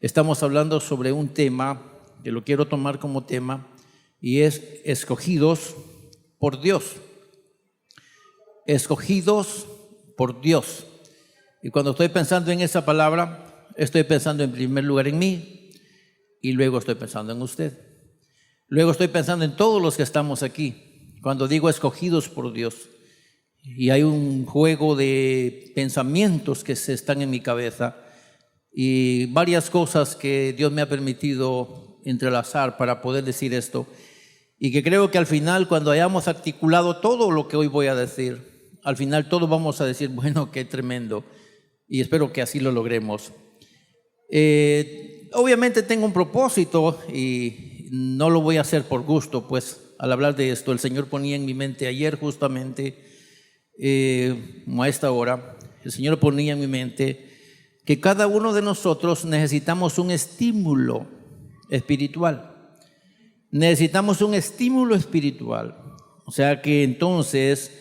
Estamos hablando sobre un tema que lo quiero tomar como tema y es escogidos por Dios. Escogidos por Dios. Y cuando estoy pensando en esa palabra, estoy pensando en primer lugar en mí y luego estoy pensando en usted. Luego estoy pensando en todos los que estamos aquí. Cuando digo escogidos por Dios, y hay un juego de pensamientos que se están en mi cabeza y varias cosas que Dios me ha permitido entrelazar para poder decir esto, y que creo que al final, cuando hayamos articulado todo lo que hoy voy a decir, al final todos vamos a decir, bueno, qué tremendo, y espero que así lo logremos. Obviamente tengo un propósito y no lo voy a hacer por gusto, pues al hablar de esto, el Señor ponía en mi mente ayer justamente, como a esta hora, el Señor ponía en mi mente que cada uno de nosotros necesitamos un estímulo espiritual. Necesitamos un estímulo espiritual. O sea que entonces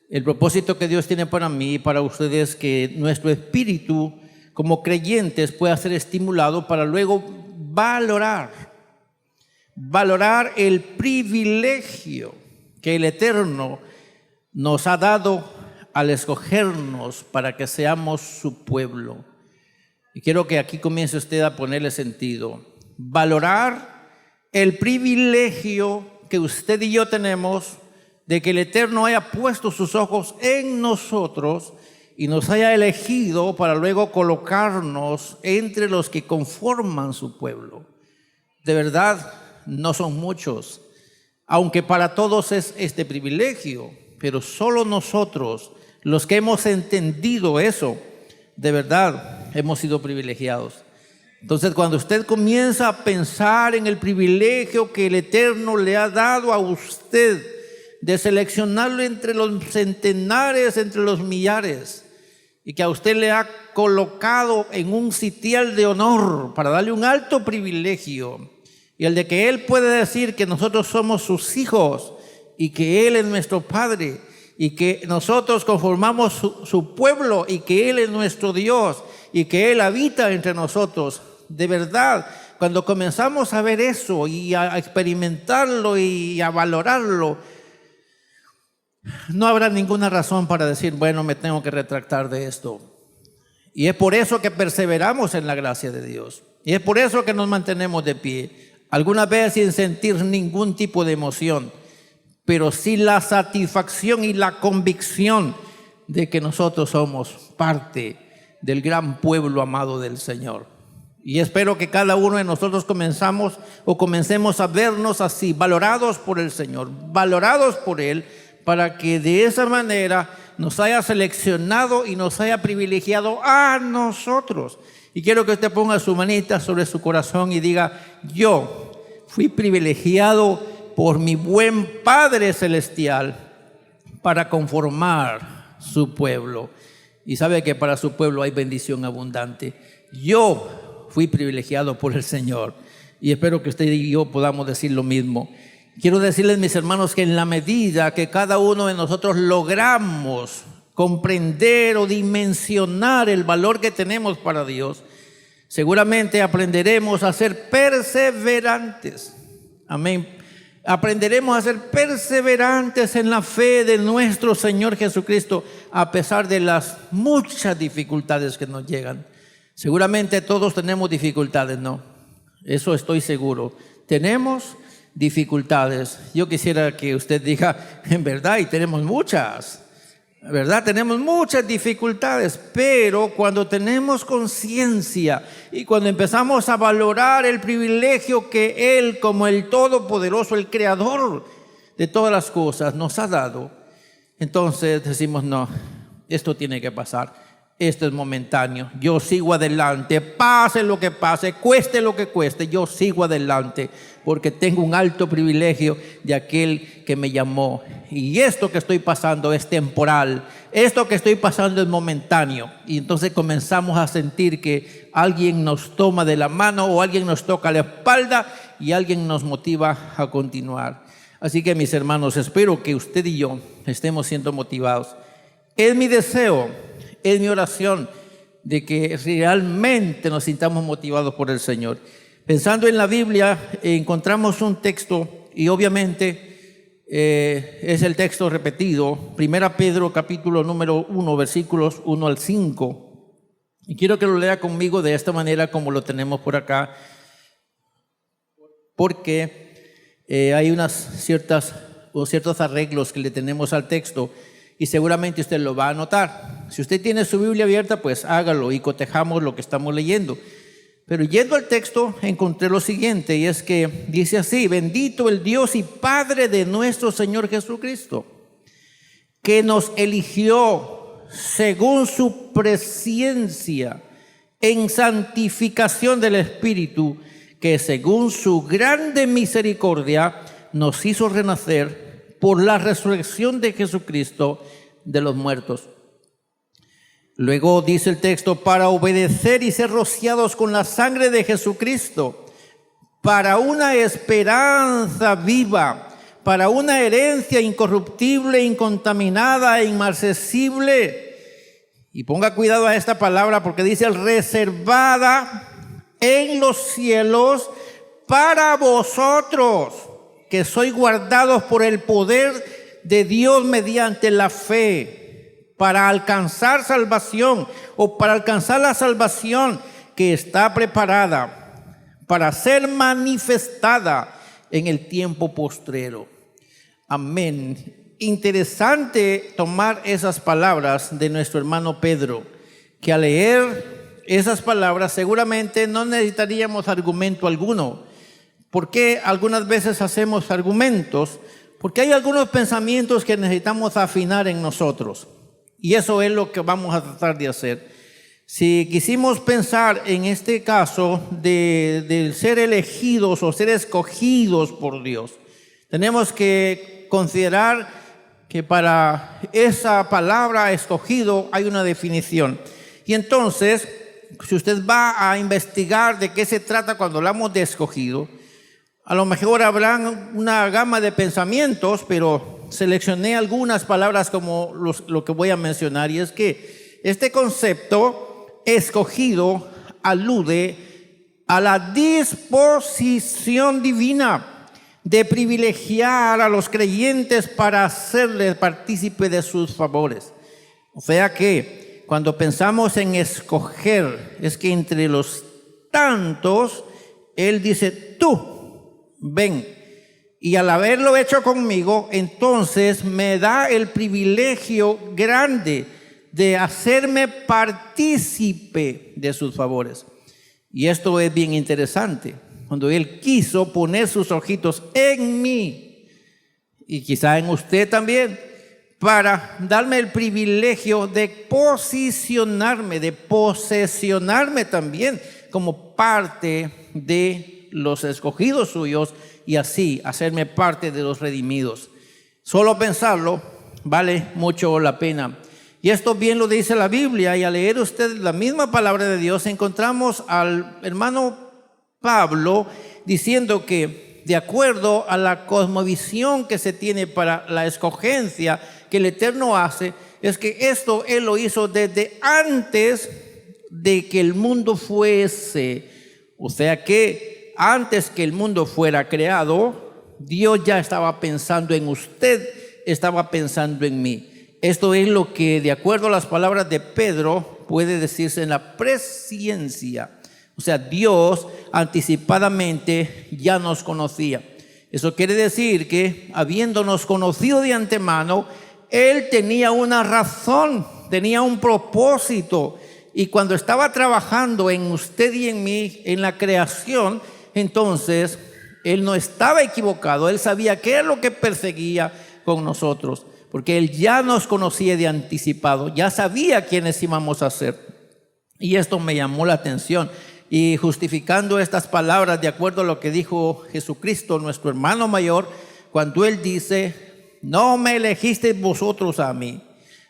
el propósito que Dios tiene para mí y para ustedes es que nuestro espíritu como creyentes pueda ser estimulado para luego valorar el privilegio que el Eterno nos ha dado al escogernos para que seamos su pueblo. Y quiero que aquí comience usted a ponerle sentido. Valorar el privilegio que usted y yo tenemos de que el Eterno haya puesto sus ojos en nosotros y nos haya elegido para luego colocarnos entre los que conforman su pueblo. De verdad, no son muchos, aunque para todos es este privilegio, pero solo nosotros, los que hemos entendido eso, de verdad hemos sido privilegiados. Entonces, cuando usted comienza a pensar en el privilegio que el Eterno le ha dado a usted de seleccionarlo entre los centenares, entre los millares, y que a usted le ha colocado en un sitial de honor para darle un alto privilegio, y el de que Él puede decir que nosotros somos sus hijos y que Él es nuestro Padre y que nosotros conformamos su pueblo y que Él es nuestro Dios y que Él habita entre nosotros. De verdad, cuando comenzamos a ver eso y a experimentarlo y a valorarlo, no habrá ninguna razón para decir, bueno, me tengo que retractar de esto. Y es por eso que perseveramos en la gracia de Dios. Y es por eso que nos mantenemos de pie. Algunas veces sin sentir ningún tipo de emoción, pero sí la satisfacción y la convicción de que nosotros somos parte del gran pueblo amado del Señor. Y espero que cada uno de nosotros comencemos a vernos así, valorados por el Señor, valorados por Él, para que de esa manera nos haya seleccionado y nos haya privilegiado a nosotros. Y quiero que usted ponga su manita sobre su corazón y diga, yo fui privilegiado por mi buen Padre Celestial para conformar su pueblo. Y sabe que para su pueblo hay bendición abundante. Yo fui privilegiado por el Señor y espero que usted y yo podamos decir lo mismo. Quiero decirles, mis hermanos, que en la medida que cada uno de nosotros logramos comprender o dimensionar el valor que tenemos para Dios, seguramente aprenderemos a ser perseverantes. Amén. Aprenderemos a ser perseverantes en la fe de nuestro Señor Jesucristo, a pesar de las muchas dificultades que nos llegan. Seguramente todos tenemos dificultades, ¿no? Eso estoy seguro. Tenemos dificultades. Yo quisiera que usted diga, en verdad, y tenemos muchas. ¿Verdad? Tenemos muchas dificultades, pero cuando tenemos conciencia y cuando empezamos a valorar el privilegio que Él, como el Todopoderoso, el Creador de todas las cosas, nos ha dado, entonces decimos, no, esto tiene que pasar. Esto es momentáneo, yo sigo adelante, pase lo que pase, cueste lo que cueste, yo sigo adelante porque tengo un alto privilegio de aquel que me llamó. Y esto que estoy pasando es temporal, esto que estoy pasando es momentáneo. Y entonces comenzamos a sentir que alguien nos toma de la mano o alguien nos toca la espalda y alguien nos motiva a continuar. Así que, mis hermanos, espero que usted y yo estemos siendo motivados. Es mi deseo, es mi oración de que realmente nos sintamos motivados por el Señor. Pensando en la Biblia, encontramos un texto, y obviamente es el texto repetido, 1 Pedro capítulo número 1, versículos 1 al 5. Y quiero que lo lea conmigo de esta manera como lo tenemos por acá, porque hay ciertos arreglos que le tenemos al texto y seguramente usted lo va a notar. Si usted tiene su Biblia abierta, pues hágalo y cotejamos lo que estamos leyendo. Pero yendo al texto encontré lo siguiente, y es que dice así: bendito el Dios y Padre de nuestro Señor Jesucristo, que nos eligió según su presciencia en santificación del Espíritu, que según su grande misericordia nos hizo renacer por la resurrección de Jesucristo de los muertos. Luego dice el texto: para obedecer y ser rociados con la sangre de Jesucristo, para una esperanza viva, para una herencia incorruptible, incontaminada e inmarcesible. Y ponga cuidado a esta palabra, porque dice reservada en los cielos para vosotros, que sois guardados por el poder de Dios mediante la fe, para alcanzar salvación, o para alcanzar la salvación que está preparada para ser manifestada en el tiempo postrero. Amén. Interesante tomar esas palabras de nuestro hermano Pedro, que al leer esas palabras seguramente no necesitaríamos argumento alguno. ¿Por qué algunas veces hacemos argumentos? Porque hay algunos pensamientos que necesitamos afinar en nosotros. Y eso es lo que vamos a tratar de hacer. Si quisimos pensar en este caso de ser elegidos o ser escogidos por Dios, tenemos que considerar que para esa palabra escogido hay una definición. Y entonces, si usted va a investigar de qué se trata cuando hablamos de escogido, a lo mejor habrán una gama de pensamientos, pero seleccioné algunas palabras como lo que voy a mencionar, y es que este concepto escogido alude a la disposición divina de privilegiar a los creyentes para hacerles partícipe de sus favores. O sea que cuando pensamos en escoger, es que entre los tantos, Él dice: tú, ven. Y al haberlo hecho conmigo, entonces me da el privilegio grande de hacerme partícipe de sus favores. Y esto es bien interesante. Cuando Él quiso poner sus ojitos en mí, y quizá en usted también, para darme el privilegio de posicionarme, de posesionarme también como parte de los escogidos suyos, y así hacerme parte de los redimidos. Solo pensarlo vale mucho la pena. Y esto bien lo dice la Biblia, y al leer usted la misma palabra de Dios, encontramos al hermano Pablo diciendo que de acuerdo a la cosmovisión que se tiene para la escogencia que el Eterno hace, es que esto Él lo hizo desde antes de que el mundo fuese. O sea que antes que el mundo fuera creado, Dios ya estaba pensando en usted, estaba pensando en mí. Esto es lo que, de acuerdo a las palabras de Pedro, puede decirse en la presciencia. O sea, Dios anticipadamente ya nos conocía. Eso quiere decir que, habiéndonos conocido de antemano, Él tenía una razón, tenía un propósito. Y cuando estaba trabajando en usted y en mí, en la creación, entonces Él no estaba equivocado. Él sabía qué es lo que perseguía con nosotros, porque Él ya nos conocía de anticipado, ya sabía quiénes íbamos a ser. Y esto me llamó la atención. Y justificando estas palabras de acuerdo a lo que dijo Jesucristo, nuestro hermano mayor, cuando Él dice: no me elegisteis vosotros a mí,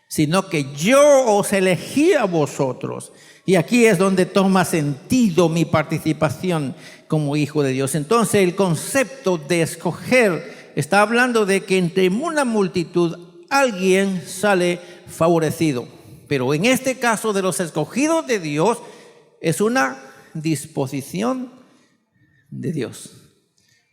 sino que yo os elegí a vosotros. Y aquí es donde toma sentido mi participación como hijo de Dios. Entonces el concepto de escoger está hablando de que entre una multitud alguien sale favorecido. Pero en este caso de los escogidos de Dios, es una disposición de Dios.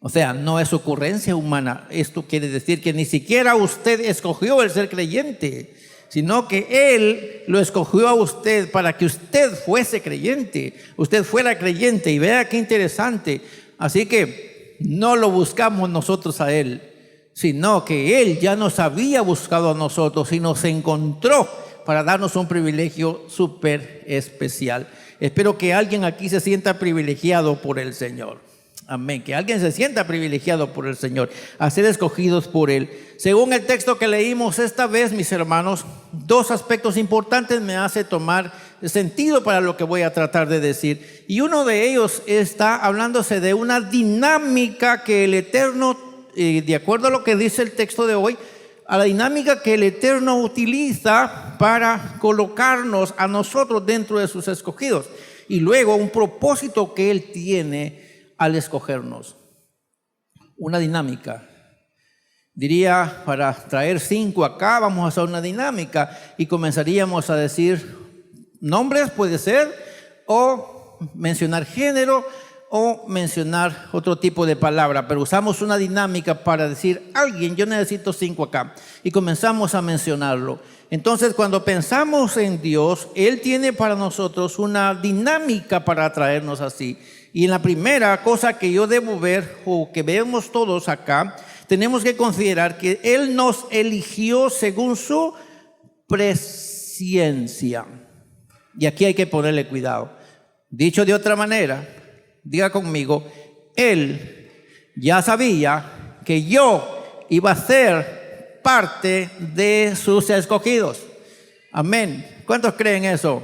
O sea, no es ocurrencia humana. Esto quiere decir que ni siquiera usted escogió el ser creyente, sino que Él lo escogió a usted para que usted fuese creyente, usted fuera creyente. Y vea qué interesante. Así que no lo buscamos nosotros a Él, sino que Él ya nos había buscado a nosotros y nos encontró para darnos un privilegio súper especial. Espero que alguien aquí se sienta privilegiado por el Señor. Amén. Que alguien se sienta privilegiado por el Señor, a ser escogidos por Él. Según el texto que leímos esta vez, mis hermanos, dos aspectos importantes me hace tomar sentido para lo que voy a tratar de decir. Y uno de ellos está hablándose de una dinámica que el Eterno, de acuerdo a lo que dice el texto de hoy, a la dinámica que el Eterno utiliza para colocarnos a nosotros dentro de sus escogidos. Y luego un propósito que Él tiene al escogernos. Una dinámica. Diría, para traer 5 acá, vamos a hacer una dinámica y comenzaríamos a decir nombres, puede ser, o mencionar género, o mencionar otro tipo de palabra, pero usamos una dinámica para decir alguien, yo necesito 5 acá, y comenzamos a mencionarlo. Entonces, cuando pensamos en Dios, Él tiene para nosotros una dinámica para atraernos así. Y en la primera cosa que yo debo ver, o que vemos todos acá, tenemos que considerar que Él nos eligió según su presciencia. Y aquí hay que ponerle cuidado. Dicho de otra manera, diga conmigo, Él ya sabía que yo iba a ser parte de sus escogidos. Amén. ¿Cuántos creen eso?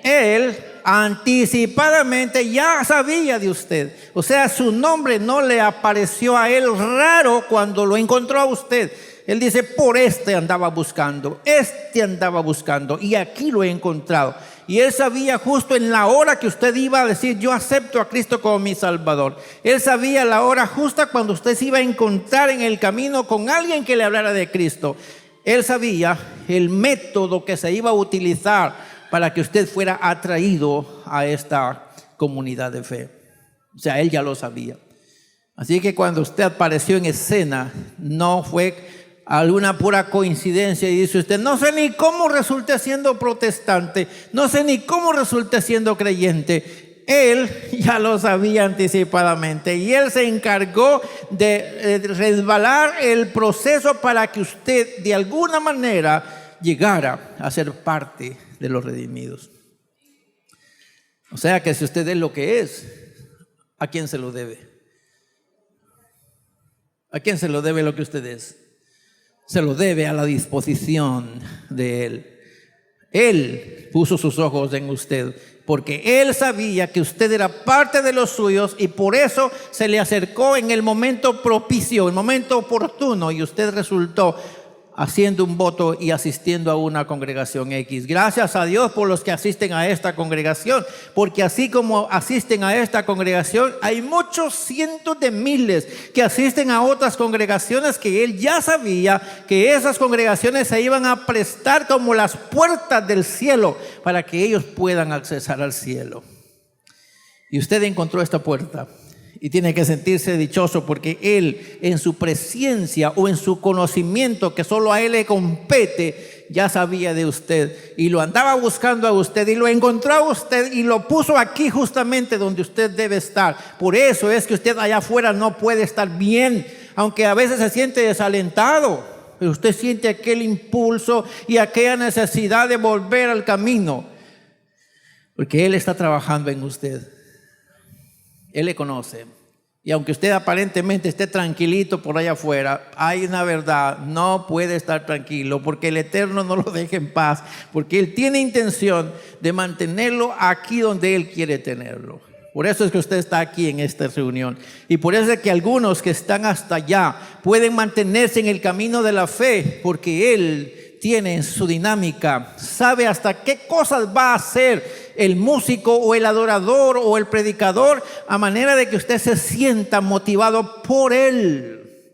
Él anticipadamente ya sabía de usted. O sea, su nombre no le apareció a Él raro cuando lo encontró a usted. Él dice, por este andaba buscando, y aquí lo he encontrado. Y Él sabía justo en la hora que usted iba a decir, yo acepto a Cristo como mi Salvador. Él sabía la hora justa cuando usted se iba a encontrar en el camino con alguien que le hablara de Cristo. Él sabía el método que se iba a utilizar para que usted fuera atraído a esta comunidad de fe. O sea, Él ya lo sabía. Así que cuando usted apareció en escena, no fue alguna pura coincidencia y dice usted, no sé ni cómo resulté siendo protestante, no sé ni cómo resulté siendo creyente. Él ya lo sabía anticipadamente y Él se encargó de resbalar el proceso para que usted de alguna manera llegara a ser parte de los redimidos. O sea que si usted es lo que es, ¿a quién se lo debe? ¿A quién se lo debe lo que usted es? Se lo debe a la disposición de Él. Él puso sus ojos en usted porque Él sabía que usted era parte de los suyos y por eso se le acercó en el momento propicio, el momento oportuno, y usted resultó haciendo un voto y asistiendo a una congregación X. Gracias a Dios por los que asisten a esta congregación, porque así como asisten a esta congregación, hay muchos cientos de miles que asisten a otras congregaciones que Él ya sabía que esas congregaciones se iban a prestar como las puertas del cielo para que ellos puedan accesar al cielo. Y usted encontró esta puerta. Y tiene que sentirse dichoso porque Él en su presciencia o en su conocimiento que solo a Él le compete, ya sabía de usted y lo andaba buscando a usted y lo encontró a usted y lo puso aquí justamente donde usted debe estar. Por eso es que usted allá afuera no puede estar bien, aunque a veces se siente desalentado, pero usted siente aquel impulso y aquella necesidad de volver al camino, porque Él está trabajando en usted. Él le conoce. Y aunque usted aparentemente esté tranquilito por allá afuera, hay una verdad, no puede estar tranquilo porque el Eterno no lo deja en paz, porque Él tiene intención de mantenerlo aquí donde Él quiere tenerlo. Por eso es que usted está aquí en esta reunión. Y por eso es que algunos que están hasta allá pueden mantenerse en el camino de la fe, porque Él tiene en su dinámica, sabe hasta qué cosas va a hacer el músico o el adorador o el predicador, a manera de que usted se sienta motivado por Él.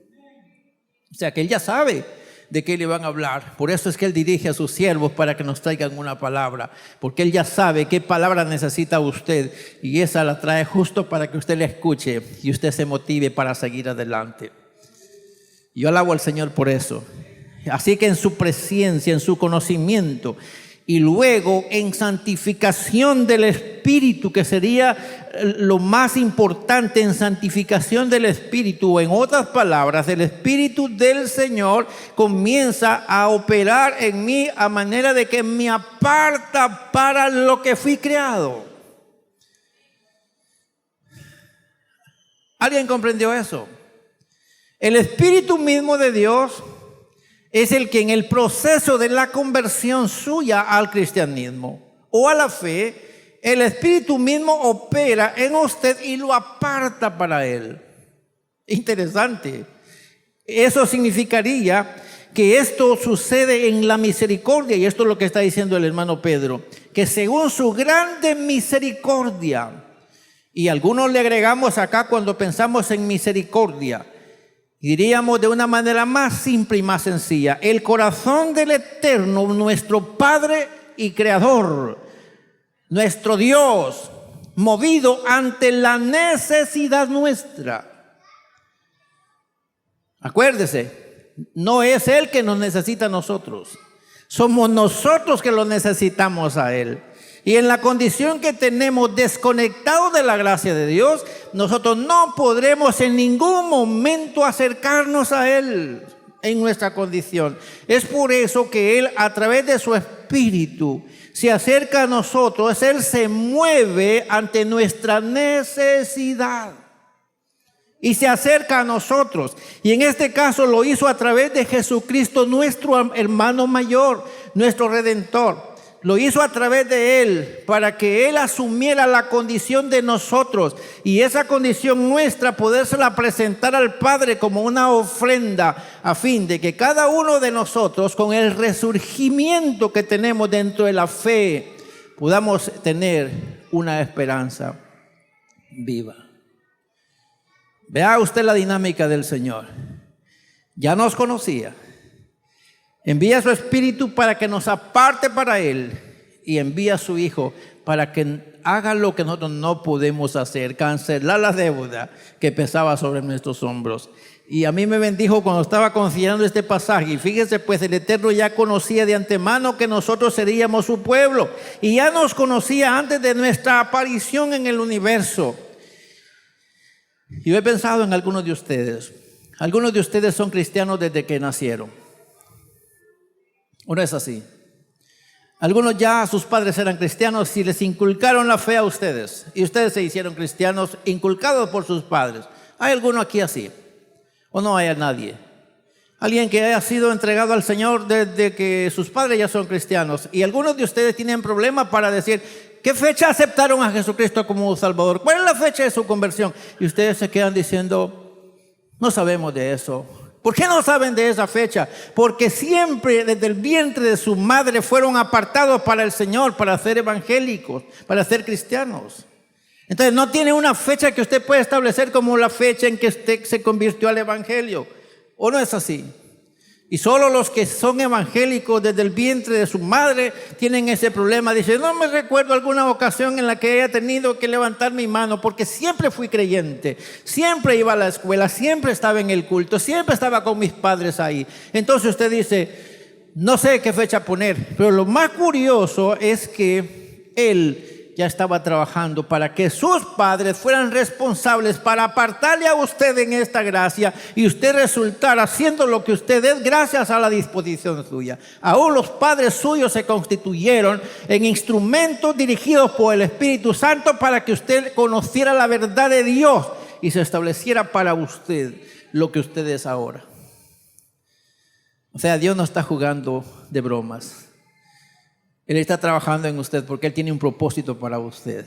O sea que Él ya sabe de qué le van a hablar. Por eso es que Él dirige a sus siervos para que nos traigan una palabra, porque Él ya sabe qué palabra necesita usted y esa la trae justo para que usted la escuche y usted se motive para seguir adelante. Yo alabo al Señor por eso. Así que en su presencia, en su conocimiento y luego en santificación del Espíritu, que sería lo más importante, en santificación del Espíritu, en otras palabras, el Espíritu del Señor comienza a operar en mí a manera de que me aparta para lo que fui creado. ¿Alguien comprendió eso? El Espíritu mismo de Dios es el que en el proceso de la conversión suya al cristianismo o a la fe, el Espíritu mismo opera en usted y lo aparta para Él. Interesante. Eso significaría que esto sucede en la misericordia, y esto es lo que está diciendo el hermano Pedro, que según su grande misericordia, y algunos le agregamos acá cuando pensamos en misericordia, diríamos de una manera más simple y más sencilla, el corazón del Eterno, nuestro Padre y Creador, nuestro Dios, movido ante la necesidad nuestra. Acuérdese, no es Él que nos necesita a nosotros, somos nosotros que lo necesitamos a Él. Y en la condición que tenemos desconectados de la gracia de Dios, nosotros no podremos en ningún momento acercarnos a Él en nuestra condición. Es por eso que Él, a través de su Espíritu, se acerca a nosotros. Él se mueve ante nuestra necesidad y se acerca a nosotros. Y en este caso lo hizo a través de Jesucristo, nuestro hermano mayor, nuestro Redentor. Lo hizo a través de Él para que Él asumiera la condición de nosotros y esa condición nuestra podérsela presentar al Padre como una ofrenda a fin de que cada uno de nosotros, con el resurgimiento que tenemos dentro de la fe, podamos tener una esperanza viva. Vea usted la dinámica del Señor. Ya nos conocía. Envía su Espíritu para que nos aparte para Él y envía a su Hijo para que haga lo que nosotros no podemos hacer, cancelar la deuda que pesaba sobre nuestros hombros. Y a mí me bendijo cuando estaba considerando este pasaje. Y fíjese, pues el Eterno ya conocía de antemano que nosotros seríamos su pueblo y ya nos conocía antes de nuestra aparición en el universo. Y yo he pensado en algunos de ustedes. Algunos de ustedes son cristianos desde que nacieron. ¿O no es así? Algunos ya sus padres eran cristianos y les inculcaron la fe a ustedes. Y ustedes se hicieron cristianos inculcados por sus padres. ¿Hay alguno aquí así? ¿O no hay a nadie? Alguien que haya sido entregado al Señor desde que sus padres ya son cristianos. Y algunos de ustedes tienen problemas para decir, ¿qué fecha aceptaron a Jesucristo como Salvador? ¿Cuál es la fecha de su conversión? Y ustedes se quedan diciendo, no sabemos de eso. ¿Por qué no saben de esa fecha? Porque siempre desde el vientre de su madre fueron apartados para el Señor, para ser evangélicos, para ser cristianos. Entonces no tiene una fecha que usted pueda establecer como la fecha en que usted se convirtió al evangelio. ¿O no es así? Y solo los que son evangélicos desde el vientre de su madre tienen ese problema. Dice, no me recuerdo alguna ocasión en la que haya tenido que levantar mi mano porque siempre fui creyente, siempre iba a la escuela, siempre estaba en el culto, siempre estaba con mis padres ahí. Entonces usted dice, no sé qué fecha poner, pero lo más curioso es que él ya estaba trabajando para que sus padres fueran responsables para apartarle a usted en esta gracia y usted resultar haciendo lo que usted es gracias a la disposición suya. Aún los padres suyos se constituyeron en instrumentos dirigidos por el Espíritu Santo para que usted conociera la verdad de Dios y se estableciera para usted lo que usted es ahora. O sea, Dios no está jugando de bromas. Él está trabajando en usted porque Él tiene un propósito para usted.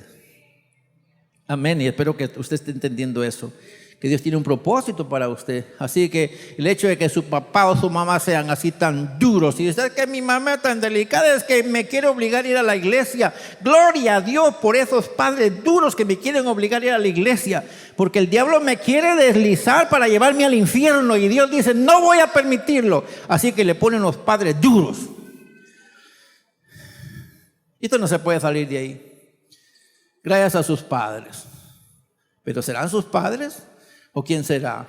Amén. Y espero que usted esté entendiendo eso. Que Dios tiene un propósito para usted. Así que el hecho de que su papá o su mamá sean así tan duros. Y dice que mi mamá es tan delicada, es que me quiere obligar a ir a la iglesia. Gloria a Dios por esos padres duros que me quieren obligar a ir a la iglesia. porque el diablo me quiere deslizar para llevarme al infierno y Dios dice, no voy a permitirlo. Así que le ponen los padres duros. Y esto no se puede salir de ahí. Gracias a sus padres. ¿Pero serán sus padres? ¿O quién será?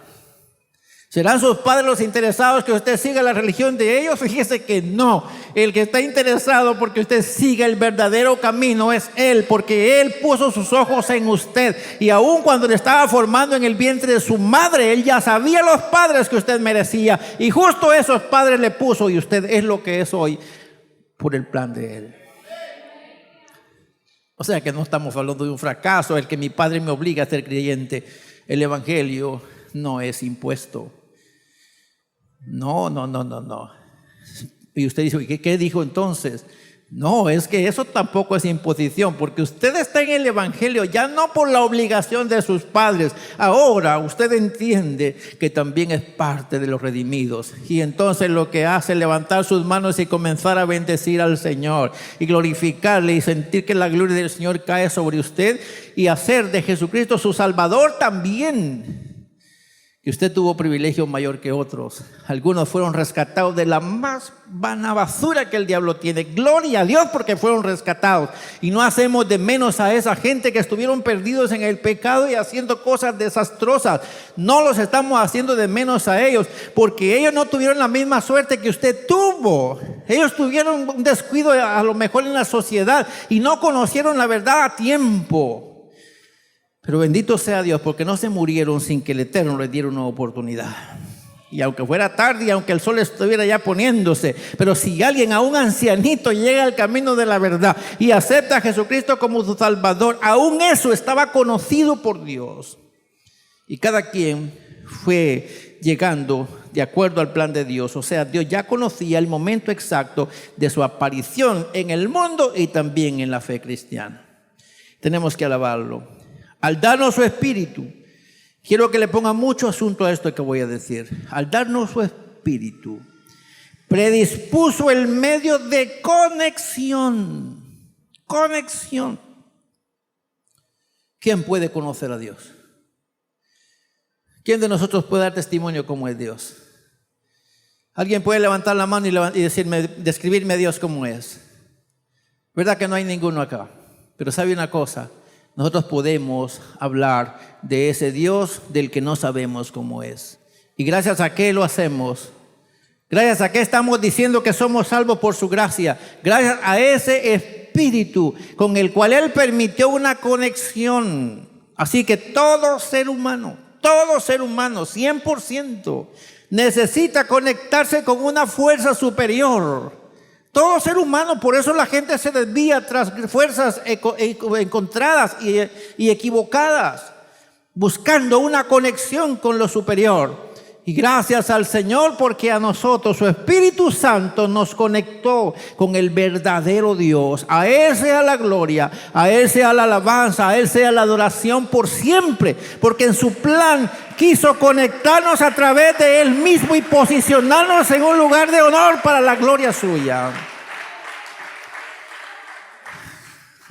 ¿Serán sus padres los interesados que usted siga la religión de ellos? Fíjese que no. El que está interesado porque usted siga el verdadero camino es Él, porque Él puso sus ojos en usted. Y aun cuando le estaba formando en el vientre de su madre, Él ya sabía los padres que usted merecía. Y justo esos padres le puso y usted es lo que es hoy por el plan de Él. O sea que no estamos hablando de un fracaso, el que mi padre me obliga a ser creyente. El evangelio no es impuesto. No. Y usted dice, ¿qué dijo entonces? No, es que eso tampoco es imposición, porque usted está en el evangelio ya no por la obligación de sus padres. Ahora usted entiende que también es parte de los redimidos. Y entonces lo que hace es levantar sus manos y comenzar a bendecir al Señor y glorificarle y sentir que la gloria del Señor cae sobre usted y hacer de Jesucristo su Salvador también. Que usted tuvo privilegio mayor que otros. Algunos fueron rescatados de la más vana basura que el diablo tiene. Gloria a Dios porque fueron rescatados. Y no hacemos de menos a esa gente que estuvieron perdidos en el pecado y haciendo cosas desastrosas. No los estamos haciendo de menos a ellos, porque ellos no tuvieron la misma suerte que usted tuvo. Ellos tuvieron un descuido a lo mejor en la sociedad y no conocieron la verdad a tiempo. Pero bendito sea Dios, porque no se murieron sin que el Eterno les diera una oportunidad. Y aunque fuera tarde y aunque el sol estuviera ya poniéndose, pero si alguien, aún ancianito, llega al camino de la verdad y acepta a Jesucristo como su Salvador, aún eso estaba conocido por Dios. Y cada quien fue llegando de acuerdo al plan de Dios. O sea, Dios ya conocía el momento exacto de su aparición en el mundo y también en la fe cristiana. Tenemos que alabarlo. Al darnos su espíritu, quiero que le ponga mucho asunto a esto que voy a decir. Al darnos su espíritu, predispuso el medio de conexión. Conexión. ¿Quién puede conocer a Dios? ¿Quién de nosotros puede dar testimonio cómo es Dios? ¿Alguien puede levantar la mano y decirme, describirme a Dios cómo es? ¿Verdad que no hay ninguno acá? Pero sabe una cosa. Nosotros podemos hablar de ese Dios del que no sabemos cómo es. ¿Y gracias a qué lo hacemos? ¿Gracias a qué estamos diciendo que somos salvos por su gracia? Gracias a ese Espíritu con el cual Él permitió una conexión. Así que todo ser humano, 100%, necesita conectarse con una fuerza superior. Todo ser humano, por eso la gente se desvía tras fuerzas encontradas y equivocadas, buscando una conexión con lo superior. Y gracias al Señor, porque a nosotros su Espíritu Santo nos conectó con el verdadero Dios. A Él sea la gloria, a Él sea la alabanza, a Él sea la adoración por siempre, porque en su plan quiso conectarnos a través de Él mismo y posicionarnos en un lugar de honor para la gloria suya.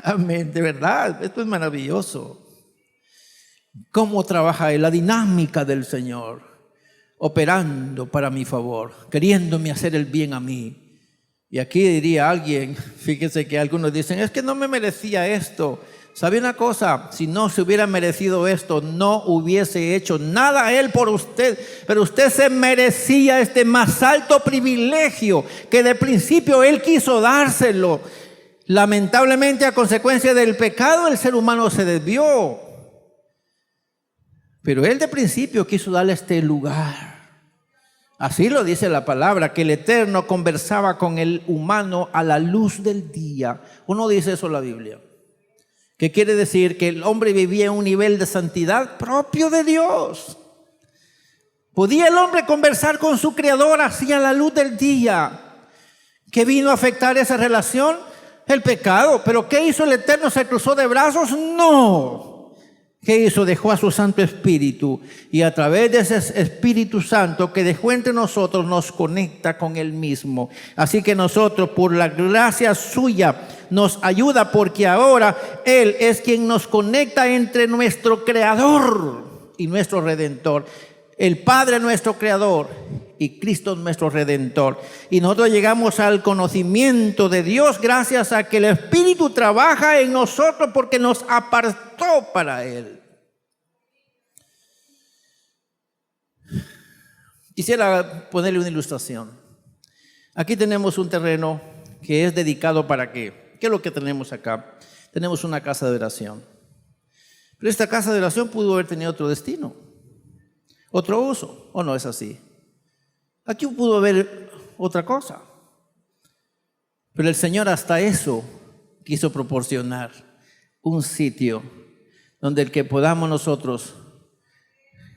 Amén, de verdad, esto es maravilloso. ¿Cómo trabaja Él? La dinámica del Señor, operando para mi favor, queriéndome hacer el bien a mí. Y aquí diría alguien, fíjese que algunos dicen, es que no me merecía esto. ¿Sabe una cosa? Si no se hubiera merecido esto, no hubiese hecho nada Él por usted. Pero usted se merecía este más alto privilegio que de principio Él quiso dárselo. Lamentablemente, a consecuencia del pecado, el ser humano se desvió. Pero Él de principio quiso darle este lugar. Así lo dice la palabra, que el Eterno conversaba con el humano a la luz del día. ¿O no dice eso en la Biblia? ¿Qué quiere decir? Que el hombre vivía en un nivel de santidad propio de Dios. ¿Podía el hombre conversar con su Creador así a la luz del día? ¿Qué vino a afectar esa relación? El pecado. ¿Pero qué hizo el Eterno? ¿Se cruzó de brazos? No. ¿Qué hizo? Dejó a su Santo Espíritu, y a través de ese Espíritu Santo que dejó entre nosotros nos conecta con Él mismo. Así que nosotros, por la gracia suya, nos ayuda, porque ahora Él es quien nos conecta entre nuestro Creador. y nuestro Redentor. El Padre nuestro Creador y Cristo nuestro Redentor. Y nosotros llegamos al conocimiento de Dios gracias a que el Espíritu trabaja en nosotros porque nos apartó para Él. Quisiera ponerle una ilustración. Aquí tenemos un terreno que es dedicado para qué. ¿Qué es lo que tenemos acá? Tenemos una casa de oración. Pero esta casa de oración pudo haber tenido otro destino, otro uso, ¿o no es así? Aquí pudo haber otra cosa. Pero el Señor hasta eso quiso proporcionar un sitio donde el que podamos nosotros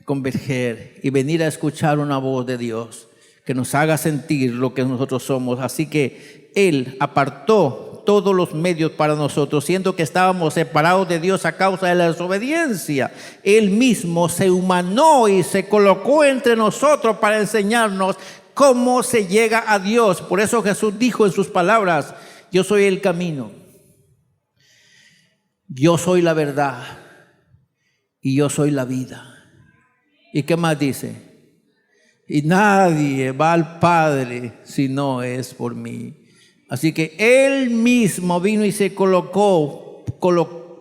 converger y venir a escuchar una voz de Dios que nos haga sentir lo que nosotros somos. Así que Él apartó todos los medios para nosotros, siendo que estábamos separados de Dios a causa de la desobediencia. Él mismo se humanó y se colocó entre nosotros para enseñarnos cómo se llega a Dios. Por eso Jesús dijo en sus palabras: yo soy el camino, yo soy la verdad y yo soy la vida. ¿Y qué más dice? Y nadie va al Padre si no es por mí. Así que Él mismo vino y se colocó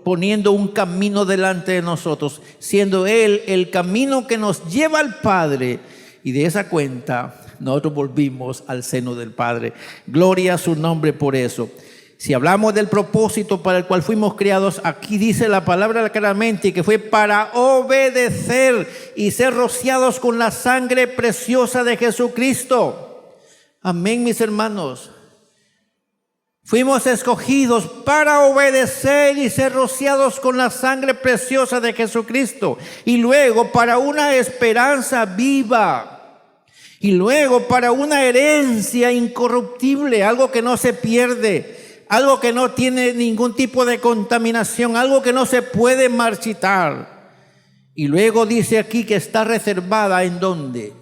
poniendo un camino delante de nosotros, siendo Él el camino que nos lleva al Padre. Y de esa cuenta nosotros volvimos al seno del Padre. Gloria a su nombre por eso. Si hablamos del propósito para el cual fuimos criados, aquí dice la palabra claramente que fue para obedecer y ser rociados con la sangre preciosa de Jesucristo. Amén, mis hermanos. Fuimos escogidos para obedecer y ser rociados con la sangre preciosa de Jesucristo. Y luego para una esperanza viva. Y luego para una herencia incorruptible, algo que no se pierde. Algo que no tiene ningún tipo de contaminación, algo que no se puede marchitar. Y luego dice aquí que está reservada ¿en dónde?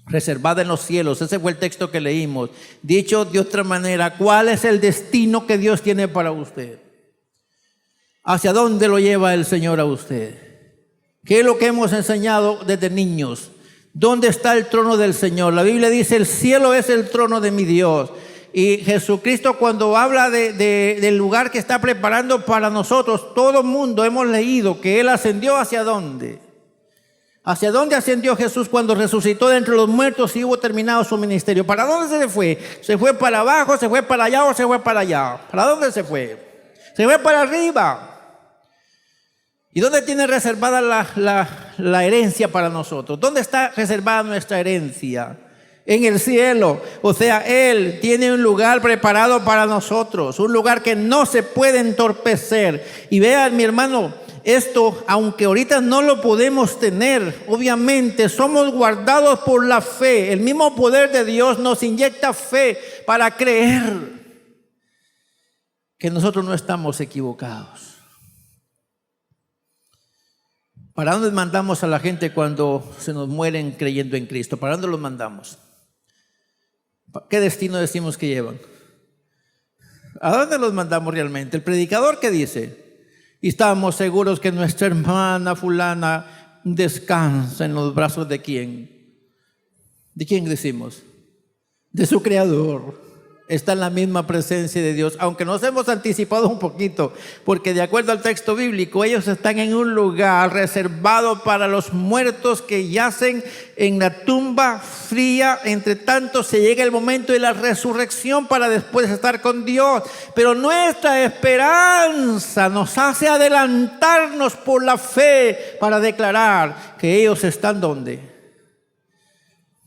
Reservada en los cielos. Ese fue el texto que leímos. Dicho de otra manera, ¿cuál es el destino que Dios tiene para usted? ¿Hacia dónde lo lleva el Señor a usted? ¿Qué es lo que hemos enseñado desde niños? ¿Dónde está el trono del Señor? La Biblia dice: el cielo es el trono de mi Dios. Y Jesucristo, cuando habla del lugar que está preparando para nosotros, todo el mundo hemos leído que Él ascendió ¿hacia dónde? ¿Hacia dónde ascendió Jesús cuando resucitó de entre los muertos y hubo terminado su ministerio? ¿Para dónde se fue? ¿Se fue para abajo, se fue para allá o se fue para allá? ¿Para dónde se fue? Se fue para arriba. ¿Y dónde tiene reservada la herencia para nosotros? ¿Dónde está reservada nuestra herencia? En el cielo. O sea, Él tiene un lugar preparado para nosotros, un lugar que no se puede entorpecer. Y vean, mi hermano, esto, aunque ahorita no lo podemos tener, obviamente somos guardados por la fe. El mismo poder de Dios nos inyecta fe para creer que nosotros no estamos equivocados. ¿Para dónde mandamos a la gente cuando se nos mueren creyendo en Cristo? ¿Para dónde los mandamos? ¿Qué destino decimos que llevan? ¿A dónde los mandamos realmente? ¿El predicador qué dice? Y estamos seguros que nuestra hermana fulana descansa en los brazos de ¿quién? ¿De quién decimos? De su Creador. Está en la misma presencia de Dios, aunque nos hemos anticipado un poquito, porque de acuerdo al texto bíblico, ellos están en un lugar reservado para los muertos que yacen en la tumba fría. Entre tanto se llega el momento de la resurrección para después estar con Dios. Pero nuestra esperanza nos hace adelantarnos por la fe para declarar que ellos están ¿dónde?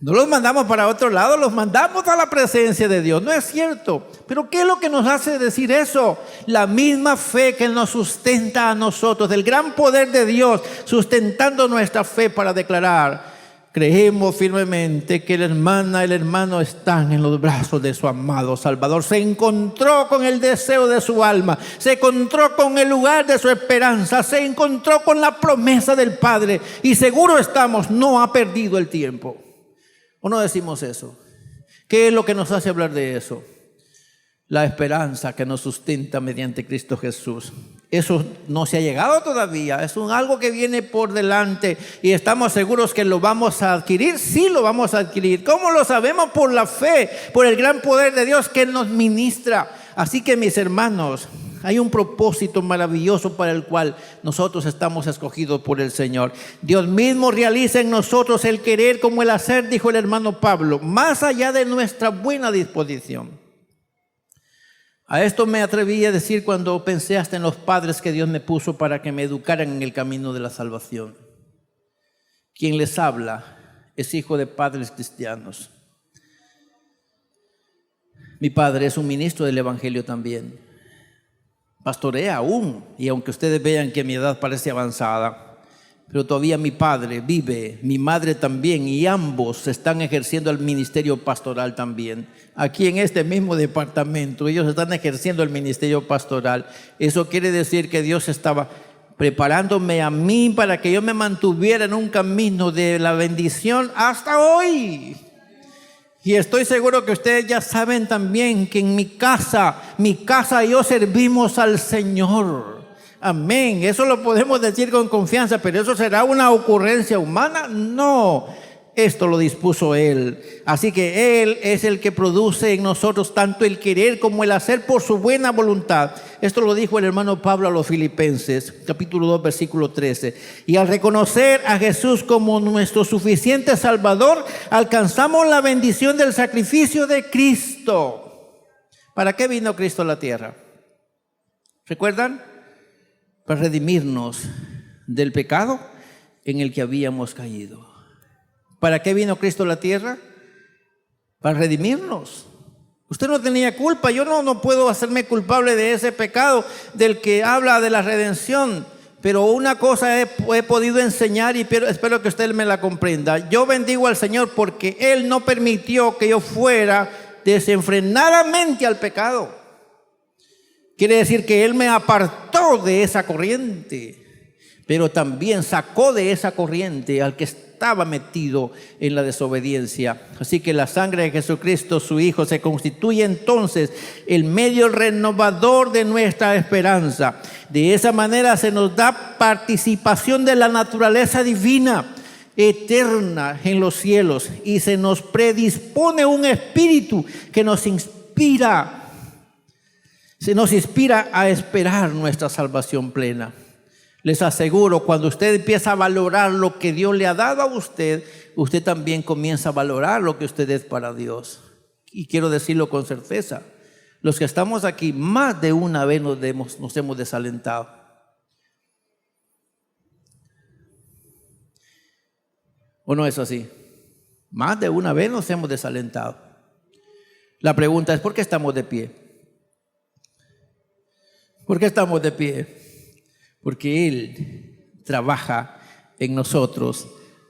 No los mandamos para otro lado, los mandamos a la presencia de Dios. No es cierto. Pero ¿qué es lo que nos hace decir eso? La misma fe que nos sustenta a nosotros, del gran poder de Dios, sustentando nuestra fe para declarar: creemos firmemente que la hermana y el hermano están en los brazos de su amado Salvador. Se encontró con el deseo de su alma, se encontró con el lugar de su esperanza, se encontró con la promesa del Padre. Y seguro estamos, no ha perdido el tiempo. ¿O no decimos eso? ¿Qué es lo que nos hace hablar de eso? La esperanza que nos sustenta mediante Cristo Jesús. Eso no se ha llegado todavía, es algo que viene por delante y estamos seguros que lo vamos a adquirir. Sí, lo vamos a adquirir. ¿Cómo lo sabemos? Por la fe, por el gran poder de Dios que nos ministra. Así que, mis hermanos, hay un propósito maravilloso para el cual nosotros estamos escogidos por el Señor. Dios mismo realiza en nosotros el querer como el hacer, dijo el hermano Pablo, más allá de nuestra buena disposición. A esto me atreví a decir cuando pensé hasta en los padres que Dios me puso para que me educaran en el camino de la salvación. Quien les habla es hijo de padres cristianos. Mi padre es un ministro del Evangelio también. Pastorea aún, y aunque ustedes vean que mi edad parece avanzada, pero todavía mi padre vive, mi madre también, y ambos están ejerciendo el ministerio pastoral también. Aquí en este mismo departamento, ellos están ejerciendo el ministerio pastoral. Eso quiere decir que Dios estaba preparándome a mí para que yo me mantuviera en un camino de la bendición hasta hoy. Y estoy seguro que ustedes ya saben también que en mi casa y yo servimos al Señor. Amén. Eso lo podemos decir con confianza, pero ¿eso será una ocurrencia humana? No. Esto lo dispuso Él. Así que Él es el que produce en nosotros tanto el querer como el hacer por su buena voluntad. Esto lo dijo el hermano Pablo a los Filipenses, capítulo 2, versículo 13. Y al reconocer a Jesús como nuestro suficiente Salvador, alcanzamos la bendición del sacrificio de Cristo. ¿Para qué vino Cristo a la tierra? ¿Recuerdan? Para redimirnos del pecado en el que habíamos caído. ¿Para qué vino Cristo a la tierra? Para redimirnos. Usted no tenía culpa. Yo no puedo hacerme culpable de ese pecado del que habla de la redención. Pero una cosa he podido enseñar y espero que usted me la comprenda. Yo bendigo al Señor porque Él no permitió que yo fuera desenfrenadamente al pecado. Quiere decir que Él me apartó de esa corriente, pero también sacó de esa corriente al que estaba metido en la desobediencia. Así que la sangre de Jesucristo, su Hijo, se constituye entonces el medio renovador de nuestra esperanza. De esa manera se nos da participación de la naturaleza divina, eterna en los cielos, y se nos predispone un espíritu que nos inspira a esperar nuestra salvación plena. Les aseguro, cuando usted empieza a valorar lo que Dios le ha dado a usted, usted también comienza a valorar lo que usted es para Dios. Y quiero decirlo con certeza, los que estamos aquí más de una vez nos hemos desalentado. ¿O no es así? Más de una vez nos hemos desalentado. La pregunta es, ¿por qué estamos de pie? ¿Por qué estamos de pie? Porque Él trabaja en nosotros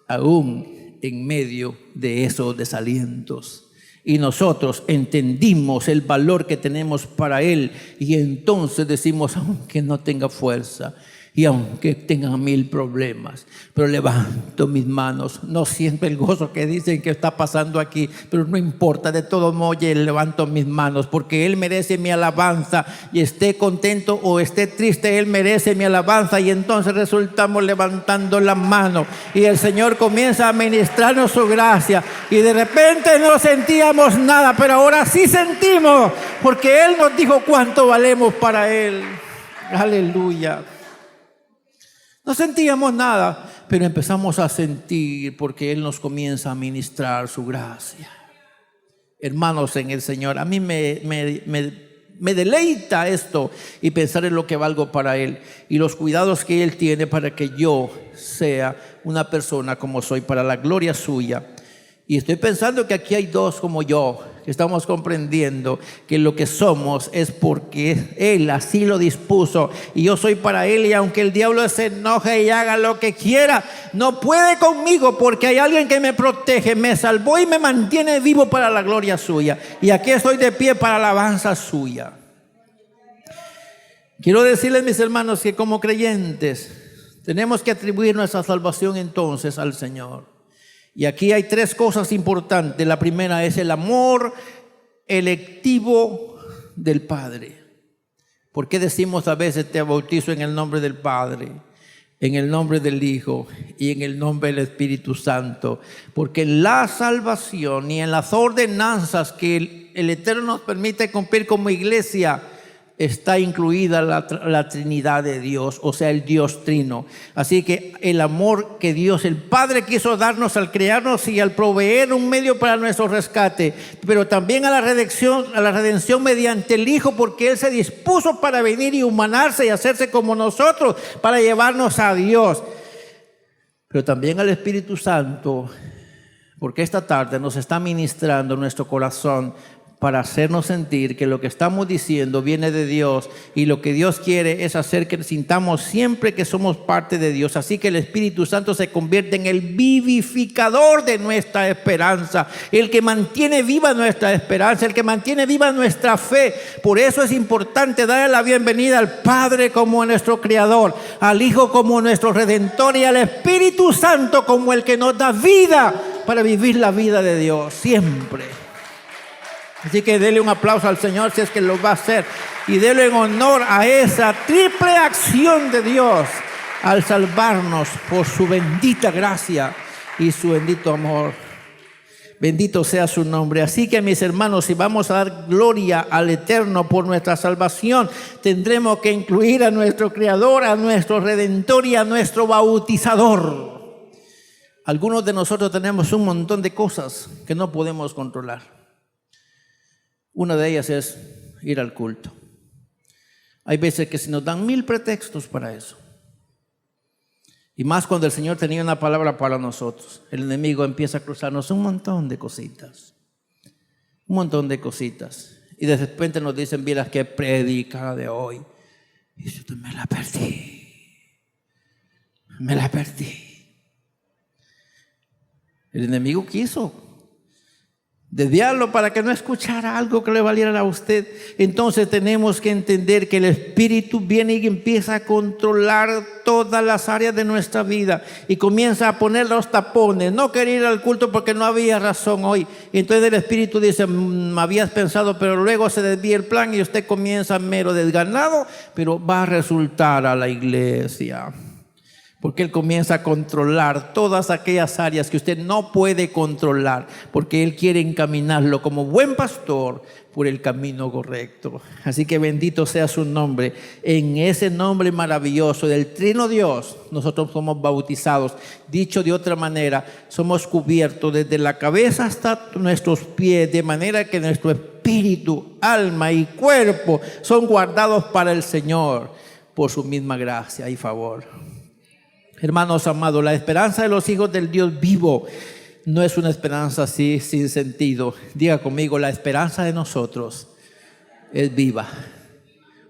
aún en medio de esos desalientos. Y nosotros entendimos el valor que tenemos para Él y entonces decimos, aunque no tenga fuerza y aunque tenga 1000 problemas, pero levanto mis manos. No siento el gozo que dicen que está pasando aquí, pero no importa, de todo modo levanto mis manos porque Él merece mi alabanza, y esté contento o esté triste, Él merece mi alabanza. Y entonces resultamos levantando la mano y el Señor comienza a ministrarnos su gracia, y de repente no sentíamos nada, pero ahora sí sentimos, porque Él nos dijo cuánto valemos para Él. Aleluya. No sentíamos nada, pero empezamos a sentir porque Él nos comienza a ministrar su gracia. Hermanos en el Señor, a mí me deleita esto y pensar en lo que valgo para Él y los cuidados que Él tiene para que yo sea una persona como soy, para la gloria suya. Y estoy pensando que aquí hay dos como yo, que estamos comprendiendo que lo que somos es porque Él así lo dispuso, y yo soy para Él. Y aunque el diablo se enoje y haga lo que quiera, no puede conmigo, porque hay alguien que me protege, me salvó y me mantiene vivo para la gloria suya. Y aquí estoy de pie para la alabanza suya. Quiero decirles, mis hermanos, que como creyentes tenemos que atribuir nuestra salvación entonces al Señor. Y aquí hay 3 cosas importantes. La primera es el amor electivo del Padre. ¿Por qué decimos a veces te bautizo en el nombre del Padre, en el nombre del Hijo y en el nombre del Espíritu Santo? Porque en la salvación y en las ordenanzas que el Eterno nos permite cumplir como iglesia está incluida la Trinidad de Dios, o sea, el Dios Trino. Así que el amor que Dios, el Padre, quiso darnos al crearnos y al proveer un medio para nuestro rescate, pero también a la redención mediante el Hijo, porque Él se dispuso para venir y humanarse y hacerse como nosotros, para llevarnos a Dios. Pero también al Espíritu Santo, porque esta tarde nos está ministrando nuestro corazón para hacernos sentir que lo que estamos diciendo viene de Dios, y lo que Dios quiere es hacer que sintamos siempre que somos parte de Dios. Así que el Espíritu Santo se convierte en el vivificador de nuestra esperanza, el que mantiene viva nuestra esperanza, el que mantiene viva nuestra fe. Por eso es importante darle la bienvenida al Padre como nuestro Creador, al Hijo como nuestro Redentor y al Espíritu Santo como el que nos da vida para vivir la vida de Dios siempre. Así que dele un aplauso al Señor si es que lo va a hacer, y dele en honor a esa triple acción de Dios al salvarnos por su bendita gracia y su bendito amor. Bendito sea su nombre. Así que, mis hermanos, si vamos a dar gloria al Eterno por nuestra salvación, tendremos que incluir a nuestro Creador, a nuestro Redentor y a nuestro Bautizador. Algunos de nosotros tenemos un montón de cosas que no podemos controlar. Una de ellas es ir al culto. Hay veces que se nos dan 1000 pretextos para eso. Y más cuando el Señor tenía una palabra para nosotros. El enemigo empieza a cruzarnos un montón de cositas. Un montón de cositas. Y de repente nos dicen, mira qué predica de hoy. Y yo me la perdí. Me la perdí. El enemigo quiso desviarlo para que no escuchara algo que le valiera a usted. Entonces tenemos que entender que el Espíritu viene y empieza a controlar todas las áreas de nuestra vida y comienza a poner los tapones. No quería ir al culto porque no había razón hoy. Y entonces el Espíritu dice, habías pensado, pero luego se desvía el plan y usted comienza mero desganado, pero va a resultar a la iglesia. Porque Él comienza a controlar todas aquellas áreas que usted no puede controlar, porque Él quiere encaminarlo como buen pastor por el camino correcto. Así que bendito sea su nombre. En ese nombre maravilloso del Trino Dios, nosotros somos bautizados. Dicho de otra manera, somos cubiertos desde la cabeza hasta nuestros pies, de manera que nuestro espíritu, alma y cuerpo son guardados para el Señor por su misma gracia y favor. Hermanos amados, la esperanza de los hijos del Dios vivo no es una esperanza así sin sentido. Diga conmigo, la esperanza de nosotros es viva.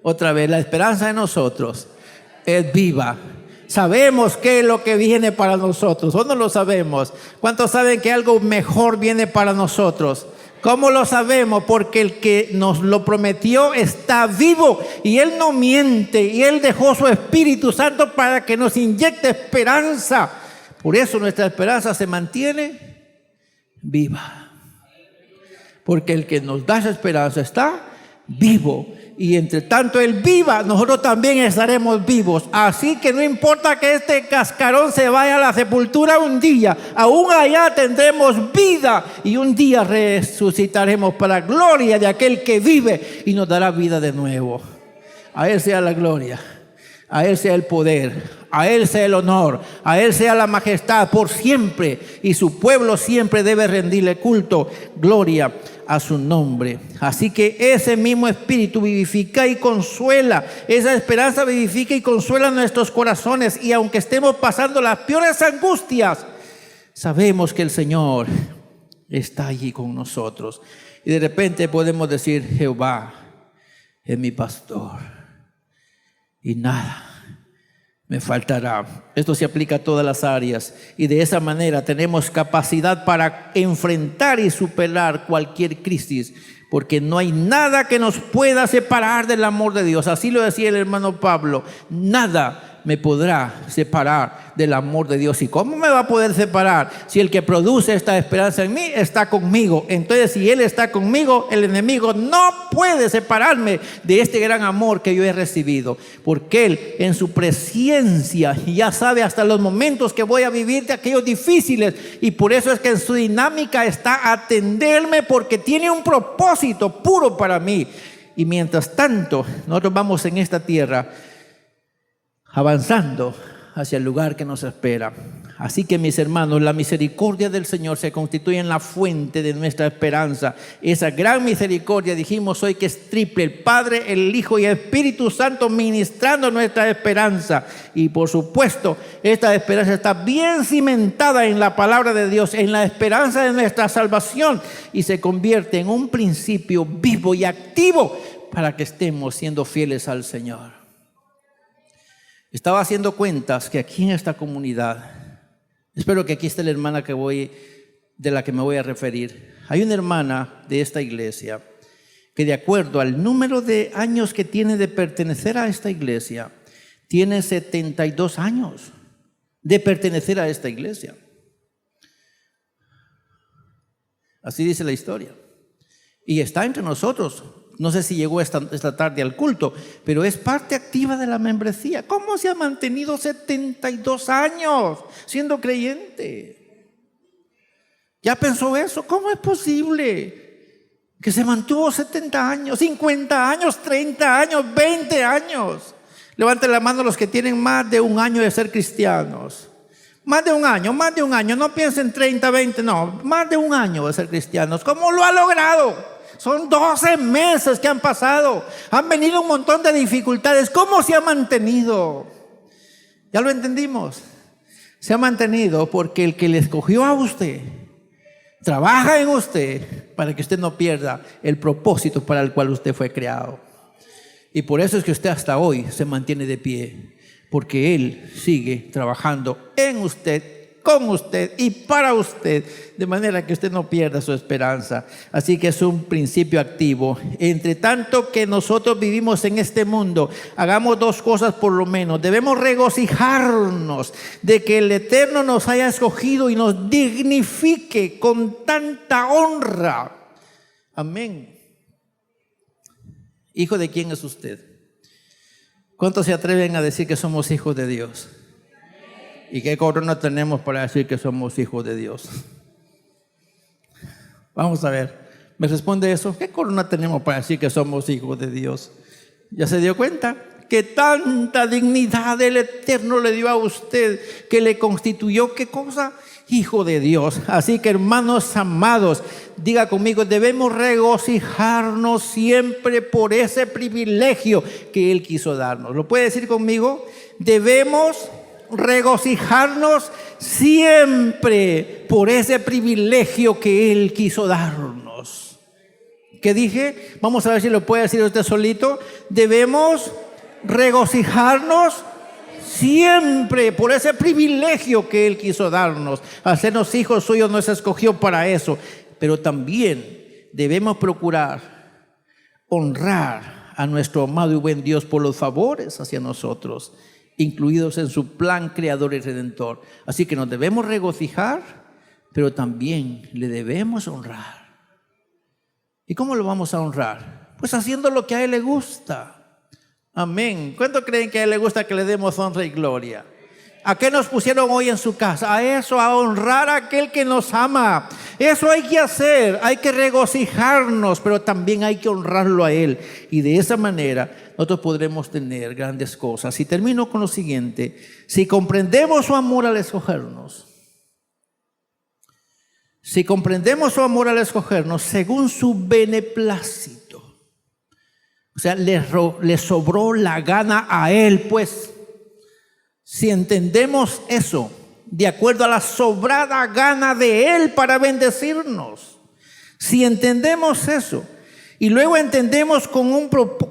Otra vez, la esperanza de nosotros es viva. Sabemos qué es lo que viene para nosotros, ¿o no lo sabemos? ¿Cuántos saben que algo mejor viene para nosotros? ¿Cómo lo sabemos? Porque el que nos lo prometió está vivo y Él no miente, y Él dejó su Espíritu Santo para que nos inyecte esperanza. Por eso nuestra esperanza se mantiene viva. Porque el que nos da esa esperanza está vivo. Y entre tanto Él viva, nosotros también estaremos vivos. Así que no importa que este cascarón se vaya a la sepultura un día, aún allá tendremos vida y un día resucitaremos para gloria de aquel que vive y nos dará vida de nuevo. A Él sea la gloria, a Él sea el poder, a Él sea el honor, a Él sea la majestad por siempre, y su pueblo siempre debe rendirle culto, gloria a su nombre. Así que ese mismo Espíritu vivifica y consuela, esa esperanza vivifica y consuela nuestros corazones, y aunque estemos pasando las peores angustias, sabemos que el Señor está allí con nosotros, y de repente podemos decir, Jehová es mi pastor y nada me faltará. Esto se aplica a todas las áreas, y de esa manera tenemos capacidad para enfrentar y superar cualquier crisis, porque no hay nada que nos pueda separar del amor de Dios. Así lo decía el hermano Pablo, nada me podrá separar del amor de Dios? ¿Y cómo me va a poder separar? Si el que produce esta esperanza en mí está conmigo. Entonces, si Él está conmigo, el enemigo no puede separarme de este gran amor que yo he recibido, porque Él en su presencia ya sabe hasta los momentos que voy a vivir de aquellos difíciles, y por eso es que en su dinámica está atenderme, porque tiene un propósito puro para mí. Y mientras tanto, nosotros vamos en esta tierra avanzando hacia el lugar que nos espera. Así que, mis hermanos, la misericordia del Señor se constituye en la fuente de nuestra esperanza. Esa gran misericordia, dijimos hoy, que es triple: el Padre, el Hijo y el Espíritu Santo ministrando nuestra esperanza. Y por supuesto, esta esperanza está bien cimentada en la palabra de Dios, en la esperanza de nuestra salvación, y se convierte en un principio vivo y activo para que estemos siendo fieles al Señor. Estaba haciendo cuentas que aquí en esta comunidad, espero que aquí esté la hermana de la que me voy a referir. Hay una hermana de esta iglesia que, de acuerdo al número de años que tiene de pertenecer a esta iglesia, tiene 72 años de pertenecer a esta iglesia. Así dice la historia. Y está entre nosotros. No sé si llegó esta tarde al culto, pero es parte activa de la membresía. ¿Cómo se ha mantenido 72 años siendo creyente? ¿Ya pensó eso? ¿Cómo es posible que se mantuvo 70 años, 50 años, 30 años, 20 años? Levanten la mano los que tienen más de un año de ser cristianos. Más de un año. No piensen 30, 20, no. Más de un año de ser cristianos. ¿Cómo lo ha logrado? Son 12 meses que han pasado. Han venido un montón de dificultades. ¿Cómo se ha mantenido? Ya lo entendimos. Se ha mantenido porque el que le escogió a usted trabaja en usted para que usted no pierda el propósito para el cual usted fue creado. Y por eso es que usted hasta hoy se mantiene de pie, porque Él sigue trabajando en usted, con usted y para usted, de manera que usted no pierda su esperanza. Así que es un principio activo. Entre tanto que nosotros vivimos en este mundo, hagamos dos cosas por lo menos. Debemos regocijarnos de que el Eterno nos haya escogido y nos dignifique con tanta honra. Amén. ¿Hijo de quién es usted? ¿Cuántos se atreven a decir que somos hijos de Dios? ¿Y qué corona tenemos para decir que somos hijos de Dios? Vamos a ver, ¿me responde eso? ¿Qué corona tenemos para decir que somos hijos de Dios? ¿Ya se dio cuenta? Que tanta dignidad el Eterno le dio a usted, que le constituyó, ¿qué cosa? Hijo de Dios. Así que, hermanos amados, diga conmigo, debemos regocijarnos siempre por ese privilegio que Él quiso darnos. ¿Lo puede decir conmigo? Debemos regocijarnos siempre por ese privilegio que Él quiso darnos. ¿Qué dije? Vamos a ver si lo puede decir usted solito. Debemos regocijarnos siempre por ese privilegio que Él quiso darnos. Hacernos hijos suyos nos escogió para eso. Pero también debemos procurar honrar a nuestro amado y buen Dios por los favores hacia nosotros, incluidos en su plan creador y redentor. Así que nos debemos regocijar, pero también le debemos honrar. ¿Y cómo lo vamos a honrar? Pues haciendo lo que a Él le gusta. Amén. ¿Cuánto creen que a Él le gusta que le demos honra y gloria? ¿A qué nos pusieron hoy en su casa? A eso, a honrar a aquel que nos ama. Eso hay que hacer, hay que regocijarnos, pero también hay que honrarlo a Él. Y de esa manera nosotros podremos tener grandes cosas. Y termino con lo siguiente: si comprendemos su amor al escogernos, según su beneplácito, o sea, le sobró la gana a Él, pues. Si entendemos eso, de acuerdo a la sobrada gana de Él para bendecirnos, si entendemos eso, y luego entendemos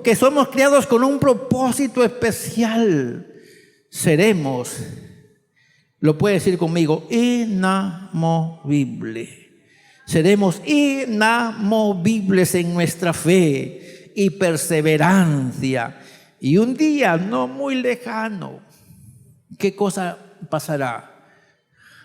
que somos creados con un propósito especial, seremos, lo puede decir conmigo, inamovible. Seremos inamovibles en nuestra fe y perseverancia. Y un día no muy lejano, ¿qué cosa pasará?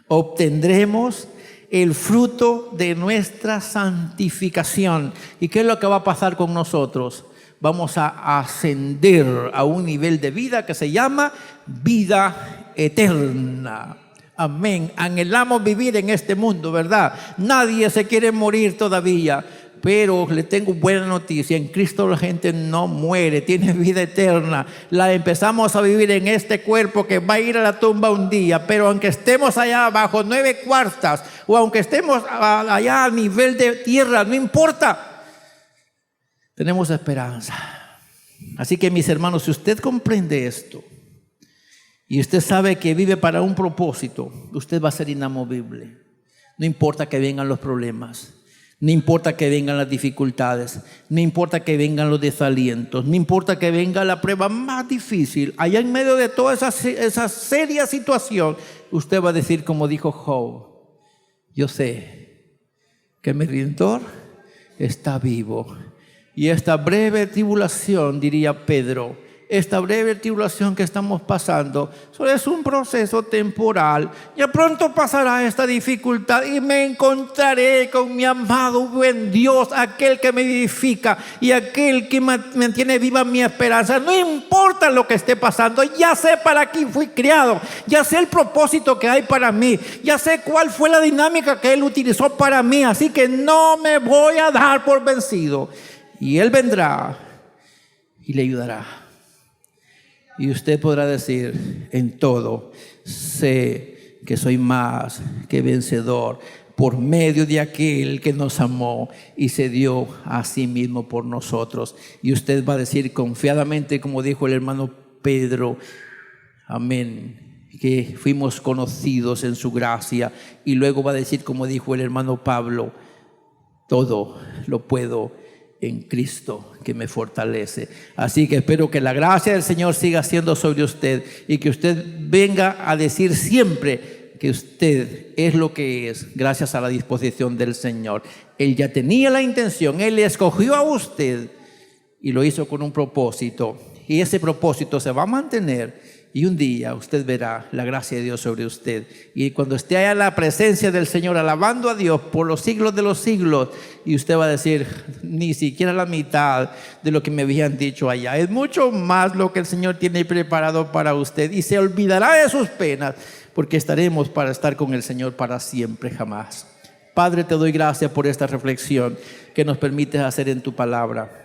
Obtendremos el fruto de nuestra santificación. ¿Y qué es lo que va a pasar con nosotros? Vamos a ascender a un nivel de vida que se llama vida eterna. Amén. Anhelamos vivir en este mundo, ¿verdad? Nadie se quiere morir todavía. Pero le tengo buena noticia, en Cristo la gente no muere, tiene vida eterna. La empezamos a vivir en este cuerpo que va a ir a la tumba un día, pero aunque estemos allá abajo 9 cuartas o aunque estemos allá a nivel de tierra, no importa, tenemos esperanza. Así que mis hermanos, si usted comprende esto y usted sabe que vive para un propósito, usted va a ser inamovible. No importa que vengan los problemas. No importa que vengan las dificultades, no importa que vengan los desalientos, no importa que venga la prueba más difícil. Allá en medio de toda esa seria situación, usted va a decir como dijo Job: yo sé que mi Redentor está vivo. Y esta breve tribulación, diría Pedro, esta breve tribulación que estamos pasando solo es un proceso temporal. Ya pronto pasará esta dificultad y me encontraré con mi amado buen Dios, aquel que me vivifica y aquel que mantiene viva mi esperanza. No importa lo que esté pasando, ya sé para qué fui criado, ya sé el propósito que hay para mí, ya sé cuál fue la dinámica que Él utilizó para mí, así que no me voy a dar por vencido. Y Él vendrá y le ayudará. Y usted podrá decir: en todo sé que soy más que vencedor por medio de aquel que nos amó y se dio a sí mismo por nosotros. Y usted va a decir confiadamente, como dijo el hermano Pedro: amén, que fuimos conocidos en su gracia. Y luego va a decir, como dijo el hermano Pablo: todo lo puedo en Cristo que me fortalece. Así que espero que la gracia del Señor siga siendo sobre usted y que usted venga a decir siempre que usted es lo que es gracias a la disposición del Señor. Él ya tenía la intención, Él le escogió a usted y lo hizo con un propósito, y ese propósito se va a mantener. Y un día usted verá la gracia de Dios sobre usted. Y cuando esté allá en la presencia del Señor, alabando a Dios por los siglos de los siglos, y usted va a decir: ni siquiera la mitad de lo que me habían dicho allá. Es mucho más lo que el Señor tiene preparado para usted. Y se olvidará de sus penas, porque estaremos para estar con el Señor para siempre, jamás. Padre, te doy gracias por esta reflexión que nos permites hacer en tu palabra.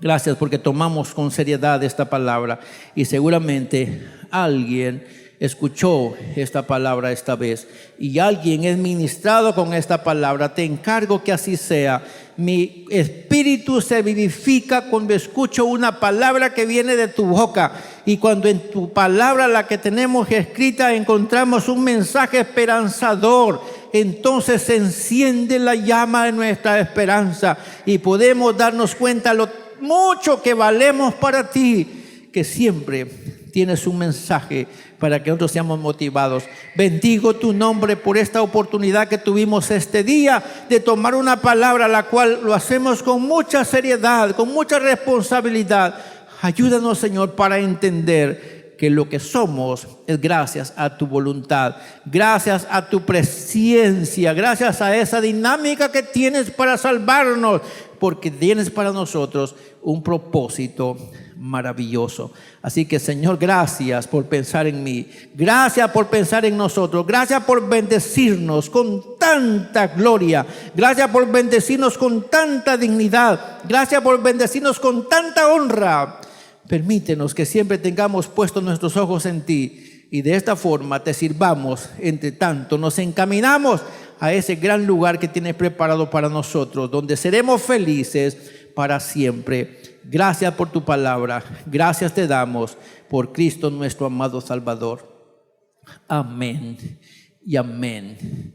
Gracias porque tomamos con seriedad esta palabra y seguramente alguien escuchó esta palabra esta vez y alguien es ministrado con esta palabra. Te encargo que así sea. Mi espíritu se vivifica cuando escucho una palabra que viene de tu boca, y cuando en tu palabra, la que tenemos escrita, encontramos un mensaje esperanzador, entonces se enciende la llama de nuestra esperanza y podemos darnos cuenta lo mucho que valemos para ti, que siempre tienes un mensaje para que nosotros seamos motivados. Bendigo tu nombre por esta oportunidad que tuvimos este día de tomar una palabra, la cual lo hacemos con mucha seriedad, con mucha responsabilidad. Ayúdanos, Señor, para entender que lo que somos es gracias a tu voluntad, gracias a tu presencia, gracias a esa dinámica que tienes para salvarnos, porque tienes para nosotros un propósito maravilloso. Así que, Señor, gracias por pensar en mí, gracias por pensar en nosotros, gracias por bendecirnos con tanta gloria, gracias por bendecirnos con tanta dignidad, gracias por bendecirnos con tanta honra. Permítenos que siempre tengamos puestos nuestros ojos en ti y de esta forma te sirvamos. Entre tanto, nos encaminamos a ese gran lugar que tienes preparado para nosotros, donde seremos felices para siempre. Gracias por tu palabra. Gracias te damos por Cristo nuestro amado Salvador. Amén y amén.